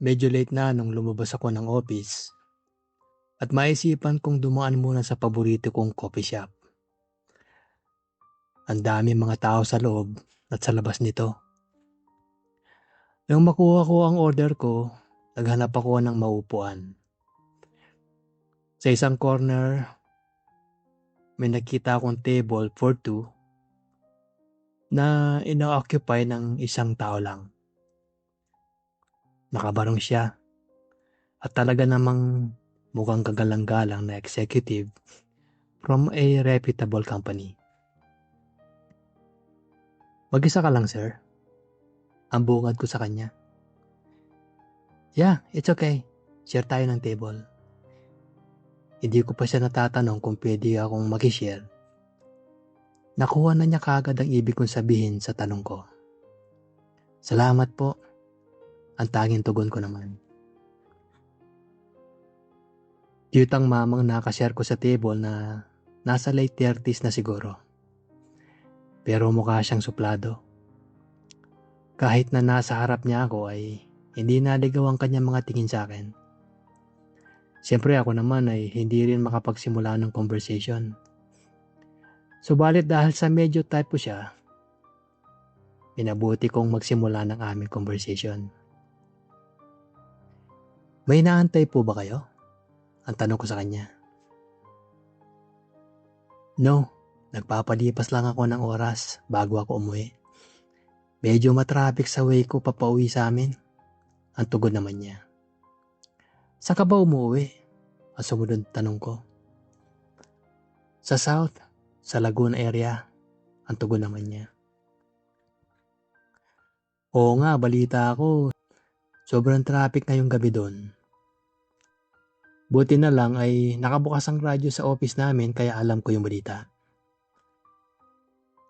Medyo late na nung lumabas ako ng office at maisipan kong dumaan muna sa paborito kong coffee shop. Ang dami mga tao sa loob at sa labas nito. Nang makuha ko ang order ko, naghanap ako ng maupuan. Sa isang corner, may nakita akong table for two na ina-occupy ng isang tao lang. Nakabarong siya at talaga namang mukhang kagalang-galang na executive from a reputable company. Mag-isa ka lang, sir? Ang bungad ko sa kanya. Yeah, it's okay. Share tayo ng table. Hindi ko pa siya natatanong kung pwede akong mag-share. Nakuha na niya kaagad ang ibig kong sabihin sa tanong ko. Salamat po. Ang tanging tugon ko naman. Cute ang mamang nakashare ko sa table na nasa late 30s na siguro. Pero mukha siyang suplado. Kahit na nasa harap niya ako ay hindi naligaw ang kanyang mga tingin sa akin. Siyempre ako naman ay hindi rin makapagsimula ng conversation. Subalit dahil sa medyo type ko siya, pinabuti kong magsimula ng aming conversation. May inaantay po ba kayo? Ang tanong ko sa kanya. No, nagpapalipas lang ako ng oras bago ako umuwi. Medyo matraffic sa way ko papauwi sa amin. Ang tugon naman niya. Saan ka ba umuwi? Ang sumunod tanong ko. Sa south, sa Laguna area. Ang tugon naman niya. Oo nga, balita ako. Sobrang traffic ngayong gabi doon. Buti na lang ay nakabukas ang radyo sa office namin kaya alam ko yung balita.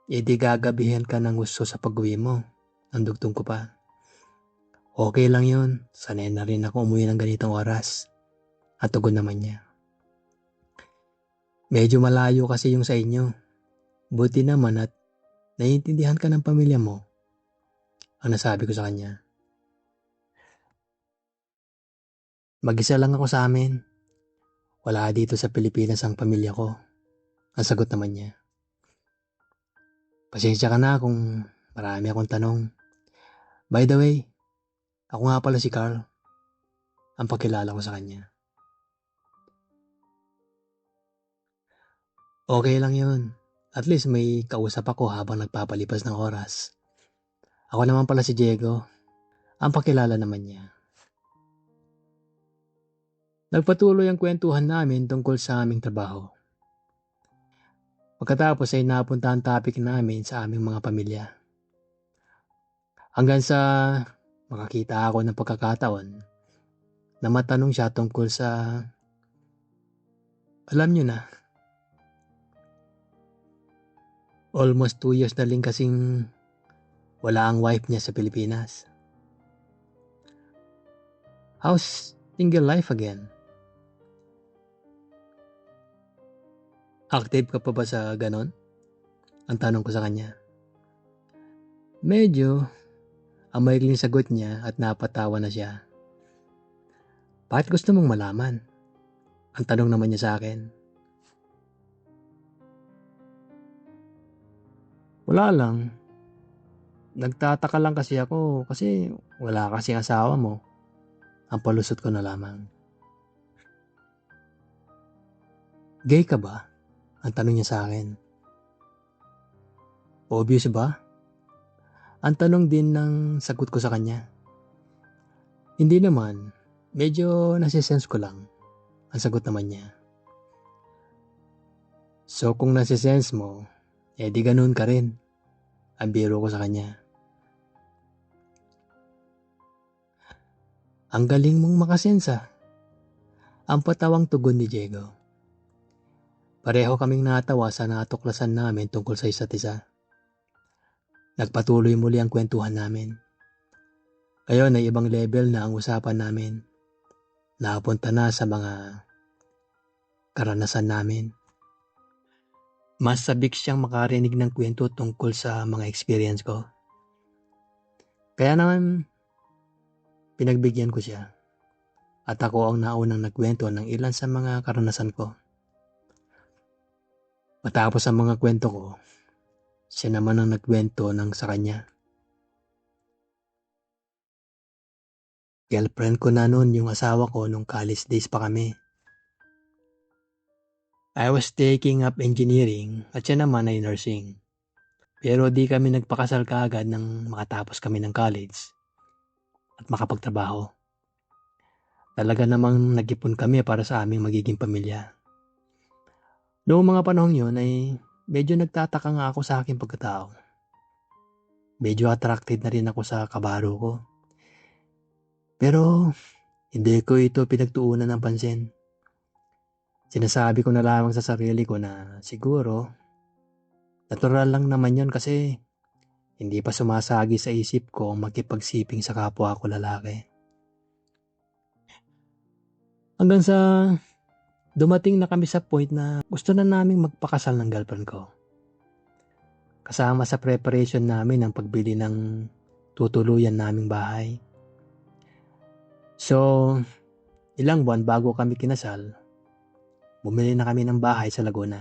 E di gagabihin ka ng gusto sa pag-uwi mo. Ang dugtong ko pa. Okay lang yun. Sanay na rin ako umuwi ng ganitong oras. At tugon naman niya. Medyo malayo kasi yung sa inyo. Buti naman at naiintindihan ka ng pamilya mo. Ang nasabi ko sa kanya. Mag-isa lang ako sa amin. Wala dito sa Pilipinas ang pamilya ko. Ang sagot naman niya. Pasensya ka na kung marami akong tanong. By the way, ako nga pala si Carl. Ang pakilala ko sa kanya. Okay lang yun. At least may kausap ako habang nagpapalipas ng oras. Ako naman pala si Diego. Ang pakilala naman niya. Nagpatuloy ang kwentuhan namin tungkol sa aming trabaho. Pagkatapos ay napunta ang topic namin sa aming mga pamilya. Hanggang sa makakita ako ng pagkakataon na matanong siya tungkol sa, alam niyo na, almost 2 years na rin kasing wala ang wife niya sa Pilipinas. How's single life again? Active ka pa ba sa ganon? Ang tanong ko sa kanya. Medyo, ang maikling sagot niya at napatawa na siya. Bakit gusto mong malaman? Ang tanong naman niya sa akin. Wala lang. Nagtataka lang kasi ako kasi wala kasing asawa mo. Ang palusot ko na lamang. Gay ka ba? Ang tanong niya sa akin. Obvious ba? Ang tanong din ng sagot ko sa kanya. Hindi naman. Medyo nasisense ko lang. Ang sagot naman niya. So kung nasisense mo, di ganun ka rin. Ang biro ko sa kanya. Ang galing mong makasensa. Ang patawang tugon ni Diego. Pareho kaming natawa sa natuklasan namin tungkol sa isa't isa. Nagpatuloy muli ang kwentuhan namin. Ngayon ay ibang level na ang usapan namin. Napunta na sa mga karanasan namin. Mas sabik siyang makarinig ng kwento tungkol sa mga experience ko. Kaya naman, Pinagbigyan ko siya at ako ang naunang nagkwento ng ilan sa mga karanasan ko. Matapos ang mga kwento ko, siya naman ang nagkwento ng sa kanya. Girlfriend ko na noon yung asawa ko nung college days pa kami. I was taking up engineering at siya naman ay nursing. Pero di kami nagpakasal kaagad nang makatapos kami ng college at makapagtrabaho. Talaga namang nag-ipon kami para sa aming magiging pamilya. Noong mga panahon yun ay medyo nagtataka nga ako sa aking pagkatao. Medyo attracted na rin ako sa kabaro ko. Pero hindi ko ito pinagtuunan ng pansin. Sinasabi ko na lamang sa sarili ko na siguro natural lang naman yon kasi hindi pa sumasagi sa isip ko ang makipagsiping sa kapwa ko lalaki. Hanggang sa dumating na kami sa point na gusto na naming magpakasal ng girlfriend ko. Kasama sa preparation namin ang pagbili ng tutuluyan naming bahay. So, ilang buwan bago kami kinasal, bumili na kami ng bahay sa Laguna.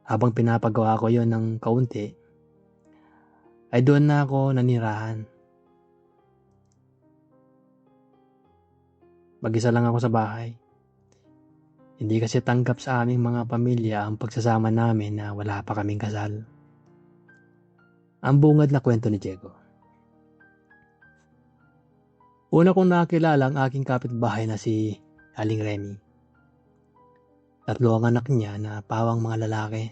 Habang pinapagawa ko yon ng kaunti, ay doon na ako nanirahan. Mag-isa lang ako sa bahay. Hindi kasi tanggap sa aming mga pamilya ang pagsasama namin na wala pa kaming kasal. Ang bungad na kwento ni Diego. Una kong nakilala ang aking kapitbahay na si Aling Remy. 3 ang anak niya na pawang mga lalaki.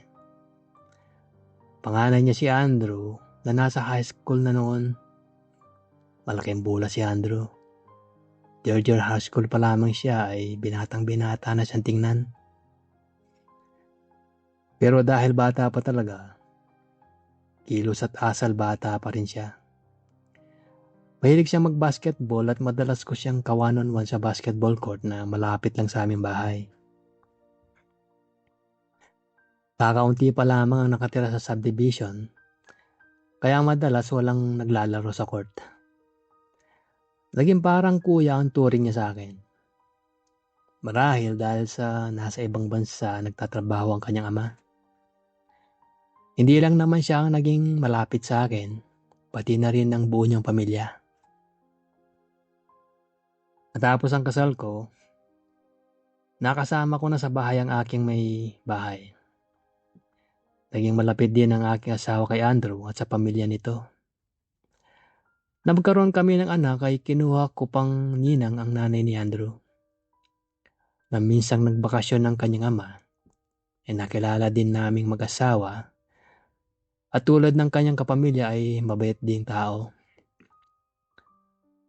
Panganay niya si Andrew na nasa high school na noon. Malaking bula si Andrew. Third year high school pa lamang siya ay binatang-binata na siyang tingnan. Pero dahil bata pa talaga, kilos at asal bata pa rin siya. Mahilig siyang mag-basketball at madalas ko siyang kawan-on-one sa basketball court na malapit lang sa aming bahay. Kakaunti pa lamang ang nakatira sa subdivision, kaya madalas walang naglalaro sa court. Naging parang kuya ang turing niya sa akin. Marahil dahil sa nasa ibang bansa nagtatrabaho ang kanyang ama. Hindi lang naman siya ang naging malapit sa akin, pati na rin ang buo niyang pamilya. Matapos ang kasal ko, nakasama ko na sa bahay ang aking may bahay. Naging malapit din ang aking asawa kay Andrew at sa pamilya nito. Na magkaroon kami ng anak ay kinuha ko pang ninang ang nanay ni Andrew. Na minsang nagbakasyon ng kanyang ama, ay nakilala din naming mag-asawa at tulad ng kanyang kapamilya ay mabait ding tao.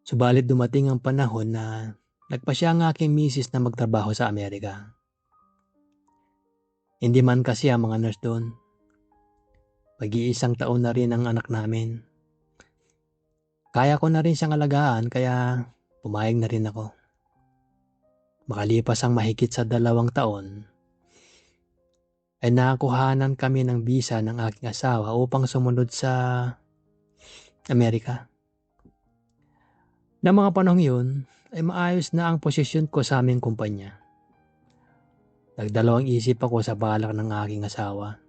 Subalit dumating ang panahon na nagpasya ang aking misis na magtrabaho sa Amerika. Hindi man kasi ang mga nurse doon. Mag-iisang taon na rin ang anak namin. Kaya ko na rin siyang alagaan kaya pumayag na rin ako. Makalipas ang mahigit sa 2 taon, ay nakuhanan kami ng visa ng aking asawa upang sumunod sa Amerika. Na mga panahong yun, ay maayos na ang posisyon ko sa aming kumpanya. Nagdalawang isip ako sa balak ng aking asawa.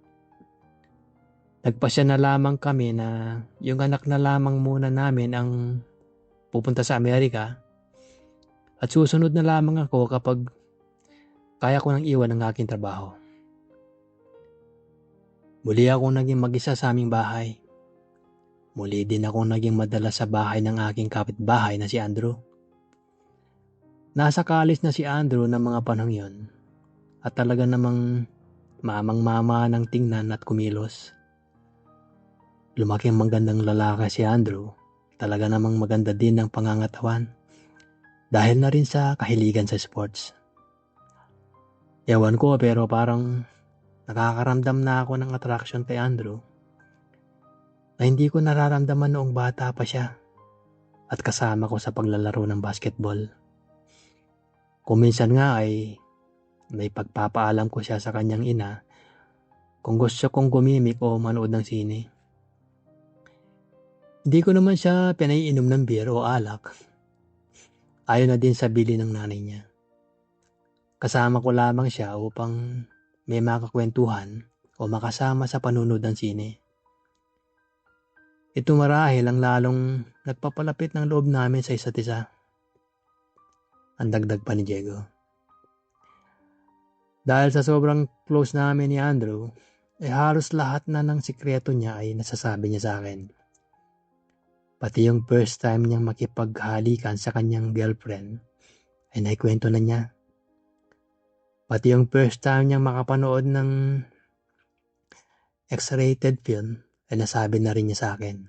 Nagpasya na lamang kami na yung anak na lamang muna namin ang pupunta sa Amerika at susunod na lamang ako kapag kaya ko nang iwan ang aking trabaho. Muli akong naging mag-isa sa aming bahay. Muli din akong naging madalas sa bahay ng aking kapitbahay na si Andrew. Nasa college na si Andrew ng mga panahong yon at talaga namang mamang-mama ng tingnan at kumilos. Lumaking magandang lalaki si Andrew, talaga namang maganda din ang pangangatawan dahil na rin sa kahiligan sa sports. Ewan ko pero parang nakakaramdam na ako ng attraction kay Andrew na hindi ko nararamdaman noong bata pa siya at kasama ko sa paglalaro ng basketball. Kung minsan nga ay may pagpapaalam ko siya sa kanyang ina kung gusto kong gumimik o manood ng sine. Hindi ko naman siya pinaiinom ng beer o alak. Ayaw na din sa bili ng nanay niya. Kasama ko lamang siya upang may makakwentuhan o makasama sa panunod ng sine. Ito marahil ang lalong nagpapalapit ng loob namin sa isa't isa. Ang dagdag pa ni Diego. Dahil sa sobrang close namin ni Andrew, halos lahat na ng sikreto niya ay nasasabi niya sa akin. Pati yung first time niyang makipaghalikan sa kanyang girlfriend ay naikwento na niya. Pati yung first time niyang makapanood ng X-rated film ay nasabi na rin niya sa akin.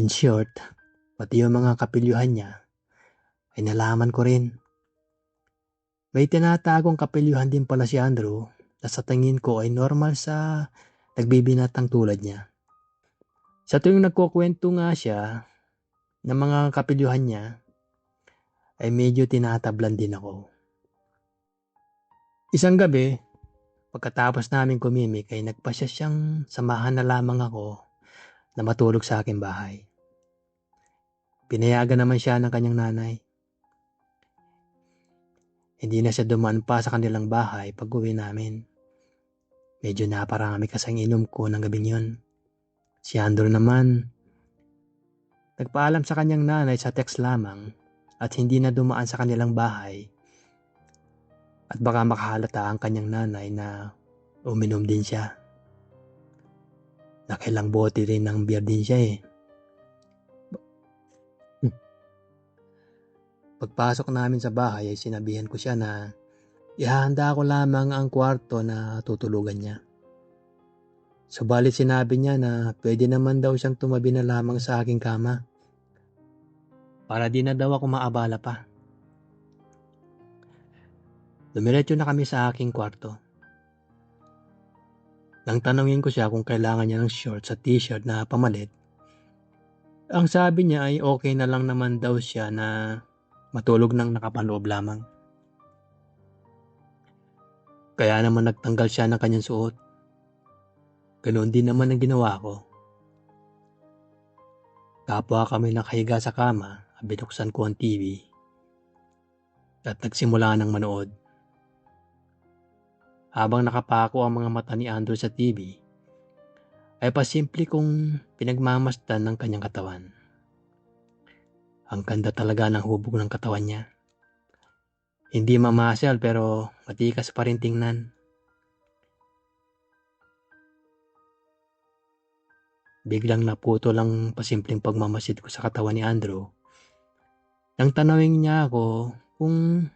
In short, pati yung mga kapilyuhan niya ay nalaman ko rin. May tinatagong kapilyuhan din pala si Andrew na sa tingin ko ay normal sa nagbibinatang tulad niya. Sa tuwing nagkukwento nga siya ng mga kapilyuhan niya, ay medyo tinatablan din ako. Isang gabi, pagkatapos namin kumimik ay nagpasya siyang samahan na lamang ako na matulog sa aking bahay. Pinayagan naman siya ng kanyang nanay. Hindi na siya dumaan pa sa kanilang bahay pag uwi namin. Medyo naparami kasang inom ko ng gabing yun. Si Andrew naman, nagpaalam sa kanyang nanay sa text lamang at hindi na dumaan sa kanilang bahay at baka makahalata ang kanyang nanay na uminom din siya. Nakilang bote rin ng beer din siya eh. Pagpasok namin sa bahay ay sinabihan ko siya na ihahanda ko lamang ang kwarto na tutulugan niya. Subalit sinabi niya na pwede naman daw siyang tumabi na lamang sa aking kama para di na daw ako maabala pa. Dumiretso na kami sa aking kwarto. Nang tanungin ko siya kung kailangan niya ng shorts at t-shirt na pamalit, ang sabi niya ay okay na lang naman daw siya na matulog ng nakapaloob lamang. Kaya naman nagtanggal siya ng kanyang suot. Ganoon din naman ang ginawa ko. Kapwa kami nakahiga sa kama, binuksan ko ang TV at nagsimula ng manood. Habang nakapako ang mga mata ni Andrew sa TV, ay pasimple kong pinagmamasdan ng kanyang katawan. Ang ganda talaga ng hubog ng katawan niya. Hindi mamasyal pero matikas pa rin tingnan. Biglang naputo lang pasimpleng pagmamasid ko sa katawan ni Andrew. Nang tanawin niya ako kung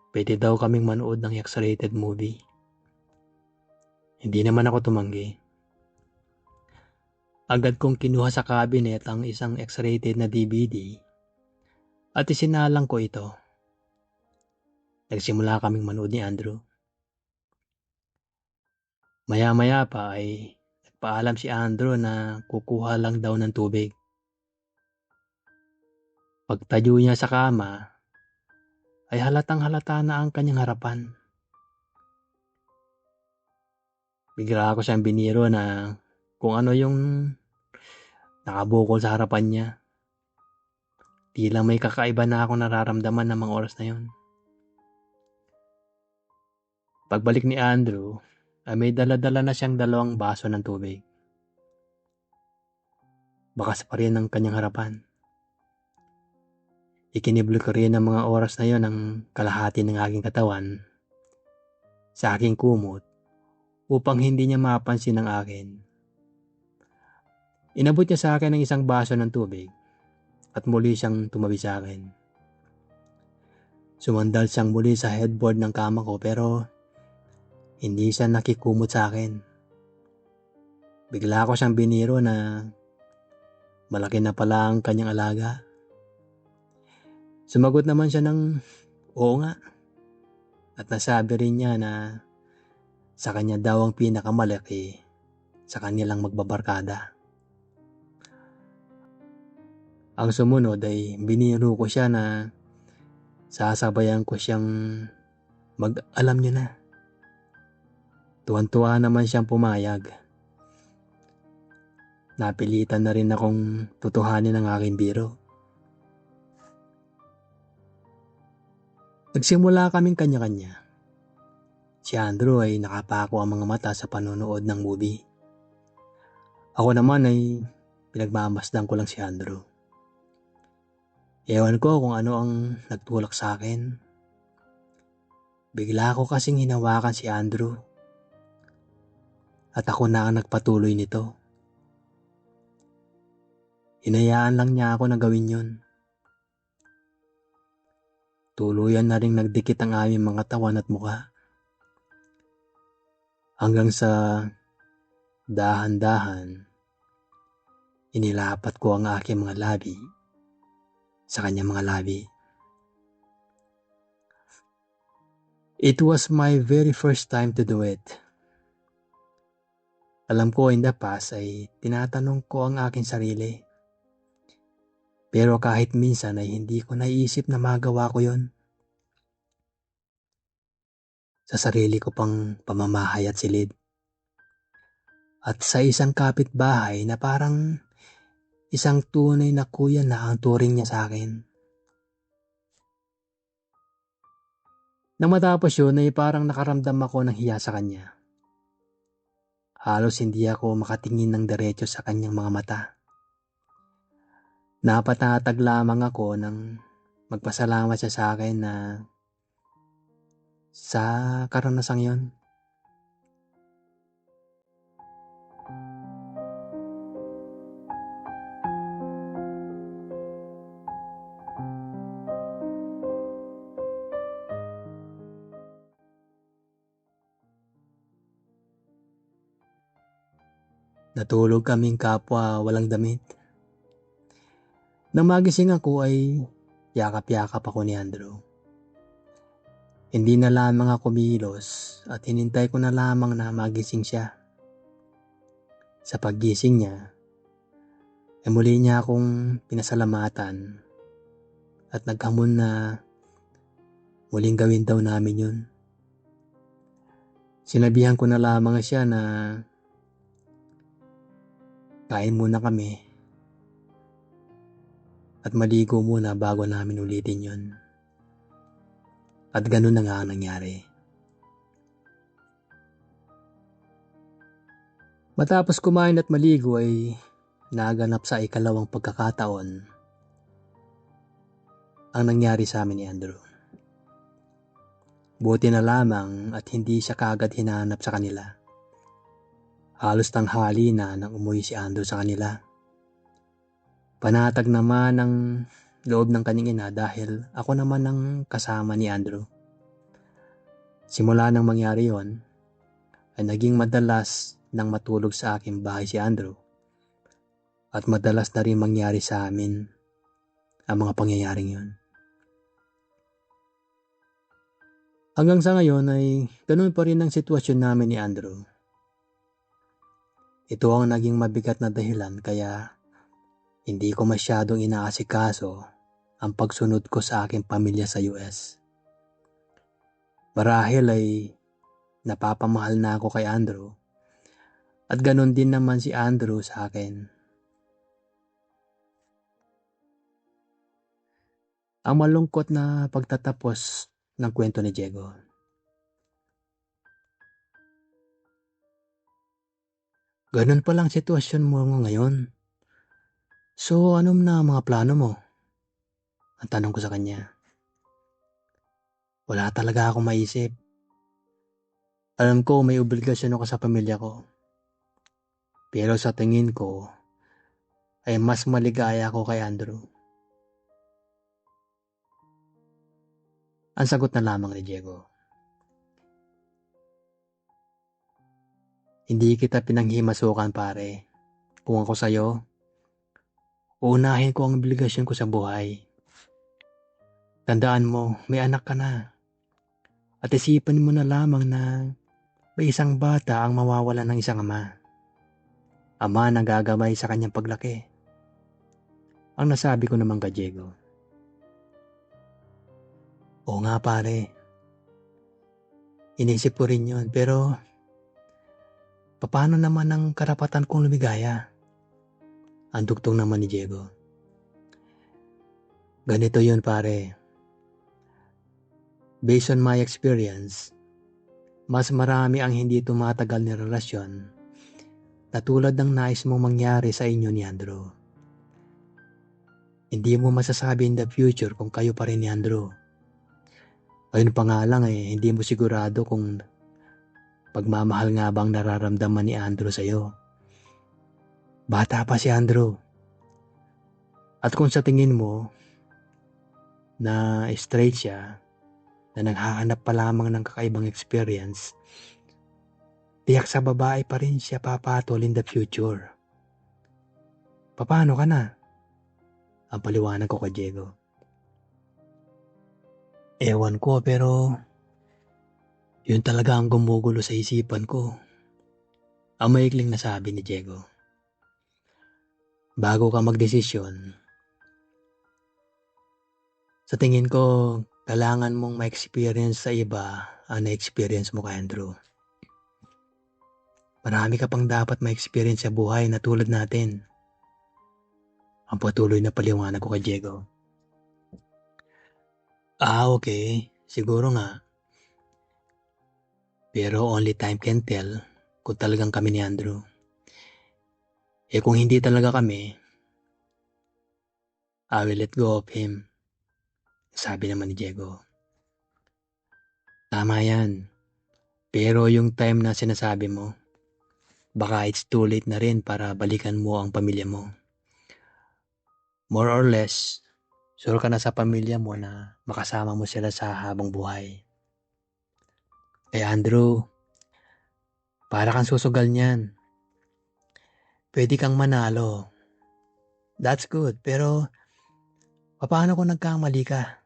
pwede daw kaming manood ng X-rated movie. Hindi naman ako tumanggi. Agad kong kinuha sa cabinet ang isang X-rated na DVD at isinalang ko ito. Nagsimula kaming manood ni Andrew. Maya-maya pa ay nagpaalam si Andrew na kukuha lang daw ng tubig. Pagtayo niya sa kama, ay halatang halata na ang kanyang harapan. Bigla ako siyang biniro na kung ano yung nakabukol sa harapan niya. Tila may kakaiba na ako nararamdaman ng mga oras na yon. Pagbalik ni Andrew, ay may dala-dala na siyang 2 baso ng tubig. Bakas pa rin ang kanyang harapan. Ikiniblo ko rin ang mga oras na yon ng kalahati ng aking katawan sa aking kumot upang hindi niya mapansin ang akin. Inabot niya sa akin ng isang baso ng tubig at muli siyang tumabi sa akin. Sumandal siyang muli sa headboard ng kama ko pero hindi siya nakikumot sa akin. Bigla ko siyang biniro na malaki na pala ang kanyang alaga. Sumagot naman siya ng oo nga at nasabi rin niya na sa kanya daw ang pinakamalaki sa kanilang magbabarkada. Ang sumunod ay biniro ko siya na sasabayan ko siyang mag-alam niyo na. Tuwan-tuwa naman siyang pumayag. napilitan na rin akong tutuhanin ang aking biro. Nagsimula kaming kanya-kanya. Si Andrew ay nakapako ang mga mata sa panonood ng movie. Ako naman ay pinagmamasdan ko lang si Andrew. Ewan ko kung ano ang nagtulak sa akin. Bigla ko kasing hinawakan si Andrew. At ako na ang nagpatuloy nito. Hinayaan lang niya ako na gawin yun. Tuluyan na ring nagdikit ang aming mga tawan at mukha. Hanggang sa dahan-dahan, inilapat ko ang aking mga labi sa kanyang mga labi. It was my very first time to do it. Alam ko in the past ay tinatanong ko ang aking sarili. Pero kahit minsan ay hindi ko naiisip na magawa ko yon. Sa sarili ko pang pamamahay at silid. At sa isang kapitbahay na parang isang tunay na kuya na ang turing niya sa akin. Nang matapos yun ay parang nakaramdam ako ng hiya sa kanya. Halos hindi ako makatingin ng diretso sa kanyang mga mata. Napatatag lamang ako nang magpasalamat siya sa akin na sa karanasang yon. Natulog kaming kapwa walang damit. Nang magising ako ay yakap-yakap ako ni Andrew. Hindi na lamang ako kumilos at hinintay ko na lamang na magising siya. Sa paggising niya, ay muli niya akong pinasalamatan at naghamon na muling gawin daw namin yun. Sinabihan ko na lamang siya na kain muna kami at maligo muna bago namin ulitin yun. At ganun na nga ang nangyari. Matapos kumain at maligo ay naganap sa ikalawang pagkakataon ang nangyari sa amin ni Andrew. Buti na lamang at hindi siya kaagad hinanap sa kanila. Halos tanghali na nang umuwi si Andrew sa kanila. Panatag naman ang loob ng kanyang ina dahil ako naman ang kasama ni Andrew. Simula nang mangyari yon, ay naging madalas nang matulog sa aking bahay si Andrew. At madalas na rin mangyari sa amin ang mga pangyayaring yon. Hanggang sa ngayon ay ganun pa rin ang sitwasyon namin ni Andrew. Ito ang naging mabigat na dahilan kaya hindi ko masyadong inaasikaso ang pagsunod ko sa aking pamilya sa US. Marahil ay napapamahal na ako kay Andrew at ganun din naman si Andrew sa akin. Ang malungkot na pagtatapos ng kwento ni Diego. Ganun palang sitwasyon mo ngayon. So, ano na mga plano mo? Ang tanong ko sa kanya. Wala talaga akong maisip. Alam ko may obligasyon ako sa pamilya ko. Pero sa tingin ko, ay mas maligaya ako kay Andrew. Ang sagot na lamang ni Diego. Hindi kita pinanghimasukan pare. Kung ako sa'yo, uunahin ko ang obligasyon ko sa buhay. Tandaan mo, may anak ka na. At isipan mo na lamang na may isang bata ang mawawala ng isang ama. Ama na gagamay sa kanyang paglaki. Ang nasabi ko naman kay Diego. Oo nga pare. Inisip ko rin yun pero paano naman ang karapatan kong lumigaya? Ang tugtong naman ni Diego. Ganito yun pare. Based on my experience, mas marami ang hindi tumatagal na relasyon na tulad ng nais mong mangyari sa inyo ni Andrew. Hindi mo masasabi in the future kung kayo pa rin ni Andrew. Ayun pa nga lang hindi mo sigurado kung pagmamahal nga bang nararamdaman ni Andrew sa'yo. Bata pa si Andrew. At kung sa tingin mo na straight siya, na naghahanap pa lamang ng kakaibang experience, tiyak sa babae pa rin siya papatol in the future. Paano ka na? Ang paliwanag ko kay Diego. Ewan ko pero yun talaga ang gumugulo sa isipan ko. Ang maikling nasabi ni Diego. Bago ka magdesisyon, sa tingin ko kailangan mong ma-experience sa iba ang na-experience mo kay Andrew. Marami ka pang dapat ma-experience sa buhay na tulad natin. Ang patuloy na paliwanag ko kay Diego. Okay. Siguro nga. Pero only time can tell kung talagang kami ni Andrew. Kung hindi talaga kami, I will let go of him. Sabi naman ni Diego. Tama yan. Pero yung time na sinasabi mo, baka it's too late na rin para balikan mo ang pamilya mo. More or less, sure ka na sa pamilya mo na makasama mo sila sa habang buhay. Kaya Andrew, para kang susugal niyan. Pwede kang manalo. That's good, pero paano kung nagkamali ka?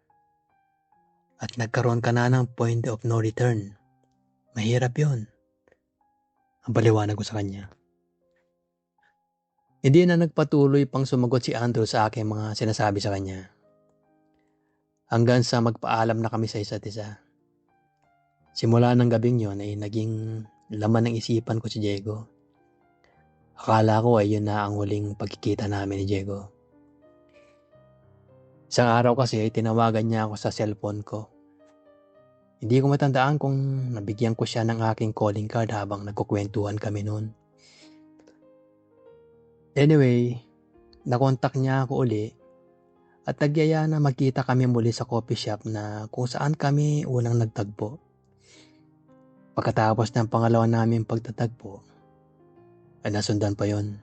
At nagkaroon ka na ng point of no return? Mahirap yun. Ang paliwanag ko sa kanya. Hindi na nagpatuloy pang sumagot si Andrew sa aking mga sinasabi sa kanya. Hanggang sa magpaalam na kami sa isa't isa. Simula ng gabing yon ay naging laman ng isipan ko si Diego. Akala ko yun na ang huling pagkikita namin ni Diego. Isang araw kasi tinawagan niya ako sa cellphone ko. Hindi ko matandaan kung nabigyan ko siya ng aking calling card habang nagkukwentuhan kami noon. Anyway, nakontak niya ako uli at nagyaya na magkita kami muli sa coffee shop na kung saan kami unang nagtagpo. Pagkatapos ng pangalawa namin pagtatagpo, ay nasundan pa yon.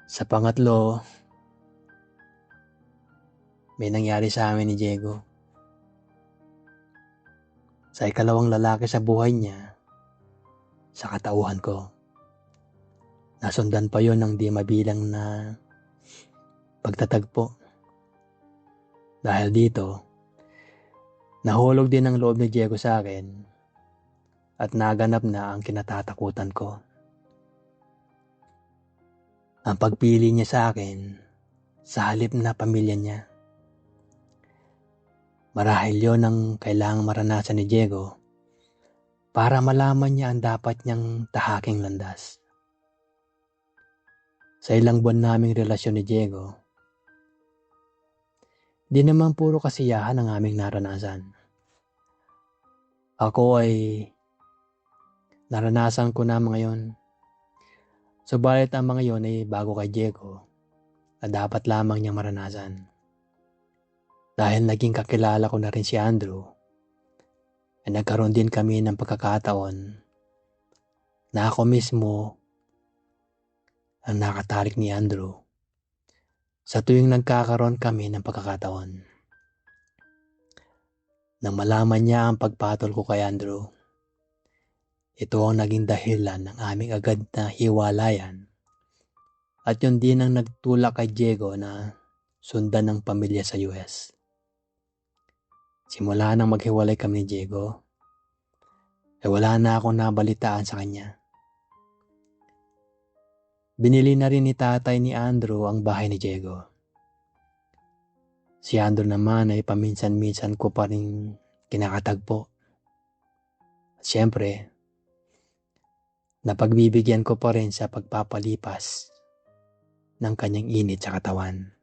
Sa pangatlo, may nangyari sa amin ni Diego. Sa ikalawang lalaki sa buhay niya, sa katauhan ko. Nasundan pa yon ng di mabilang na pagtatagpo. Dahil dito, nahulog din ang loob ni Diego sa akin at naganap na ang kinatatakutan ko. Ang pagpili niya sa akin sa halip na pamilya niya. Marahil yon ang kailangang maranasan ni Diego para malaman niya ang dapat niyang tahaking landas. Sa ilang buwan naming relasyon ni Diego, di naman puro kasiyahan ang aming naranasan. Ako ay naranasan ko na mga yon. Subalit ang mga yon ay bago kay Diego na dapat lamang niyang maranasan. Dahil naging kakilala ko na rin si Andrew, ay nagkaroon din kami ng pagkakataon na ako mismo ang nakatalik ni Andrew sa tuwing nagkakaroon kami ng pagkakataon. Nang malaman niya ang pagpatol ko kay Andrew, ito ang naging dahilan ng aming agad na hiwalayan at yun din ang nagtulak kay Diego na sundan ng pamilya sa US. Simula nang maghiwalay kami ni Diego, wala na akong nabalitaan sa kanya. Binili na rin ni tatay ni Andrew ang bahay ni Diego. Si Andrew naman ay paminsan-minsan ko pa rin kinakatagpo. At syempre, napagbibigyan ko pa rin sa pagpapalipas ng kanyang init sa katawan.